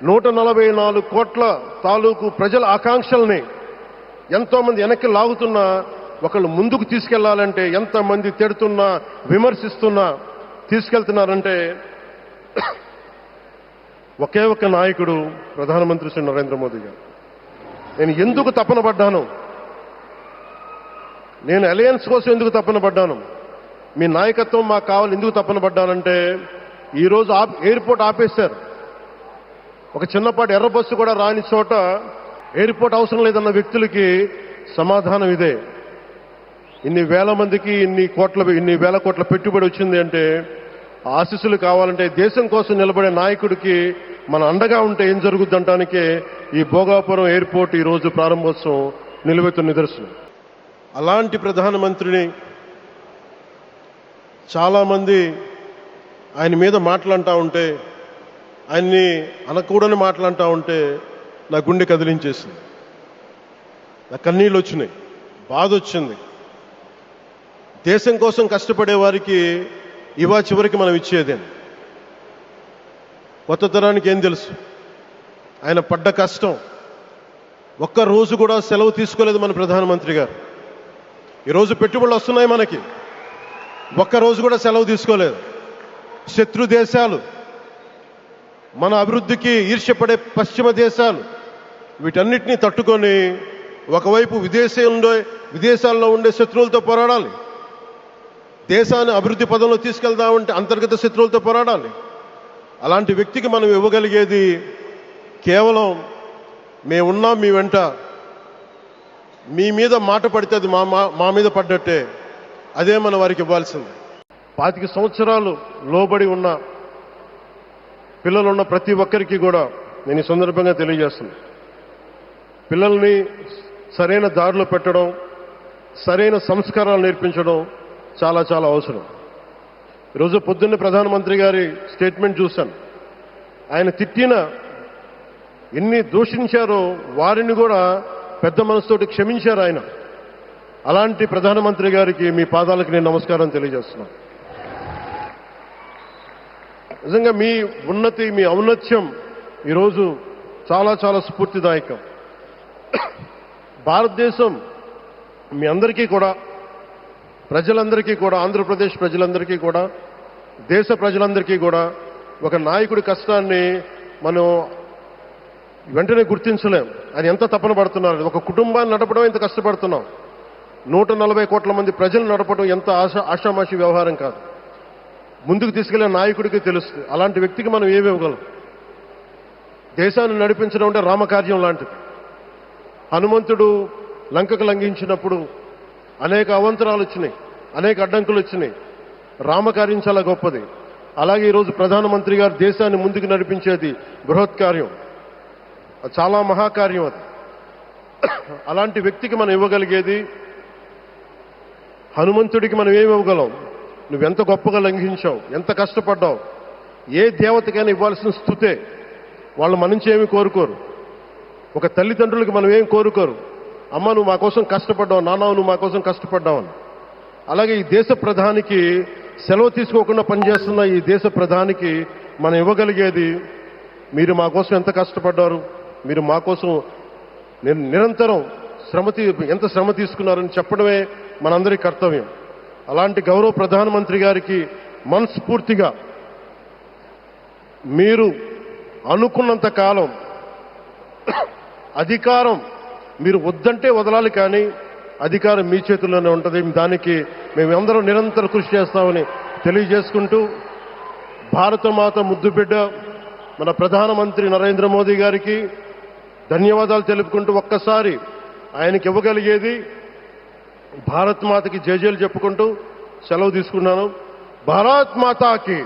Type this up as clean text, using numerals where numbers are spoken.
144 కోట్ల తాలూకు ప్రజల ఆకాంక్షల్ని ఎంతోమంది వెనక్కి లాగుతున్నా ఒకళ్ళు ముందుకు తీసుకెళ్లాలంటే ఎంతమంది తిడుతున్నా విమర్శిస్తున్నా తీసుకెళ్తున్నారంటే ఒకే ఒక్క నాయకుడు ప్రధానమంత్రి శ్రీ నరేంద్ర మోదీ గారు. నేను ఎందుకు తపన పడ్డాను, నేను అలయన్స్ కోసం ఎందుకు తపన పడ్డాను, మీ నాయకత్వం మాకు కావాలి ఎందుకు తపన పడ్డానంటే ఈరోజు ఎయిర్పోర్ట్ ఆపేశారు. ఒక చిన్నపాటి ఎర్ర బస్సు కూడా రాని చోట ఎయిర్పోర్ట్ అవసరం లేదన్న వ్యక్తులకి సమాధానం ఇదే. ఇన్ని వేల మందికి ఇన్ని వేల కోట్ల పెట్టుబడి వచ్చింది అంటే ఆశీస్సులు కావాలంటే దేశం కోసం నిలబడే నాయకుడికి మన అండగా ఉంటే ఏం జరుగుద్దంటానికే ఈ భోగాపురం ఎయిర్పోర్ట్ ఈరోజు ప్రారంభోత్సవం నిలువెత్తున్న నిదర్శనం. అలాంటి ప్రధానమంత్రిని చాలామంది ఆయన మీద మాట్లాడుతూ ఉంటే, ఆయన్ని అనకూడని మాట్లాడుతూ ఉంటే నా గుండె కదిలించేసింది, నా కన్నీళ్ళు వచ్చినాయి, బాధ వచ్చింది. దేశం కోసం కష్టపడే వారికి చివరికి మనం ఇచ్చేదేం. కొత్త తరానికి ఏం తెలుసు, ఆయన పడ్డ కష్టం. ఒక్క రోజు కూడా సెలవు తీసుకోలేదు మన ప్రధానమంత్రి గారు. ఈరోజు పెట్టుబడులు వస్తున్నాయి మనకి, ఒక్కరోజు కూడా సెలవు తీసుకోలేదు. శత్రు దేశాలు, మన అభివృద్ధికి ఈర్ష్యపడే పశ్చిమ దేశాలు, వీటన్నిటినీ తట్టుకొని ఒకవైపు విదేశాల్లో ఉండే శత్రువులతో పోరాడాలి, దేశాన్ని అభివృద్ధి పదంలో తీసుకెళ్దామంటే అంతర్గత శత్రువులతో పోరాడాలి. అలాంటి వ్యక్తికి మనం ఇవ్వగలిగేది కేవలం మేమున్నాం మీ వెంట, మీ మీద మాట పడితే అది మా మీద పడ్డట్టే, అదే మనం వారికి ఇవ్వాల్సింది. 25 సంవత్సరాలు లోబడి ఉన్న పిల్లలున్న ప్రతి ఒక్కరికి కూడా నేను ఈ సందర్భంగా తెలియజేస్తున్నాను, పిల్లల్ని సరైన దారిలో పెట్టడం, సరైన సంస్కారాలు నేర్పించడం చాలా చాలా అవసరం. ఈరోజు పొద్దున్నే ప్రధానమంత్రి గారి స్టేట్మెంట్ చూశాను. ఆయన తిట్టిన ఎన్ని దూషించారో వారిని కూడా పెద్ద మనసుతోటి క్షమించారు ఆయన. అలాంటి ప్రధానమంత్రి గారికి మీ పాదాలకు నేను నమస్కారం తెలియజేస్తున్నాను. నిజంగా మీ ఉన్నతి, మీ ఔన్నత్యం ఈరోజు చాలా చాలా స్ఫూర్తిదాయకం. భారతదేశం మీ అందరికీ కూడా, ప్రజలందరికీ కూడా, ఆంధ్రప్రదేశ్ ప్రజలందరికీ కూడా, దేశ ప్రజలందరికీ కూడా ఒక నాయకుడి కష్టాన్ని మనం వెంటనే గుర్తించలేం. ఆయన ఎంత తపన పడుతున్నారు. ఒక కుటుంబాన్ని నడపడం ఎంత కష్టపడుతున్నాం, 140 కోట్ల మంది ప్రజలు నడపడం ఎంత ఆషామాషి వ్యవహారం కాదు. ముందుకు తీసుకెళ్లే నాయకుడికి తెలుస్తుంది. అలాంటి వ్యక్తికి మనం ఏమి ఇవ్వగలం. దేశాన్ని నడిపించడం అంటే రామకార్యం లాంటిది. హనుమంతుడు లంకకు లంఘించినప్పుడు అనేక అవంతరాలు వచ్చినాయి, అనేక అడ్డంకులు వచ్చినాయి. రామకార్యం చాలా గొప్పది. అలాగే ఈరోజు ప్రధానమంత్రి గారు దేశాన్ని ముందుకు నడిపించేది బృహత్ కార్యం, చాలా మహాకార్యం అది. అలాంటి వ్యక్తికి మనం ఇవ్వగలిగేది, హనుమంతుడికి మనం ఏమి ఇవ్వగలం? నువ్వెంత గొప్పగా లంఘించావు, ఎంత కష్టపడ్డావు. ఏ దేవతకైనా ఇవ్వాల్సిన స్తుతే. వాళ్ళు మన నుంచి ఏమి కోరుకోరు. ఒక తల్లిదండ్రులకి మనం ఏం కోరుకోరు, అమ్మ నువ్వు మా కోసం కష్టపడ్డావు, నాన్న నువ్వు మా కోసం కష్టపడ్డావు అని. అలాగే ఈ దేశ ప్రధానికి, సెలవు తీసుకోకుండా పనిచేస్తున్న ఈ దేశ ప్రధానికి మనం ఇవ్వగలిగేది, మీరు మా కోసం ఎంత కష్టపడ్డారు, మీరు మా కోసం నిరంతరం ఎంత శ్రమ తీసుకున్నారని చెప్పడమే మనందరి కర్తవ్యం. అలాంటి గౌరవ ప్రధానమంత్రి గారికి మనస్ఫూర్తిగా మీరు అనుకున్నంత కాలం అధికారం మీరు వద్దంటే వదలాలి, కానీ అధికారం మీ చేతుల్లోనే ఉంటుంది. దానికి మేమందరం నిరంతర కృషి చేస్తామని తెలియజేసుకుంటూ, భారతమాత ముద్దుబిడ్డ మన ప్రధానమంత్రి నరేంద్ర మోదీ గారికి ధన్యవాదాలు తెలుపుకుంటూ, ఒక్కసారి ఆయనకి ఇవ్వగలిగేది భారత్ మాతకి జేజేలు చెప్పుకుంటూ సెలవు తీసుకున్నాను. భారత్ మాతాకి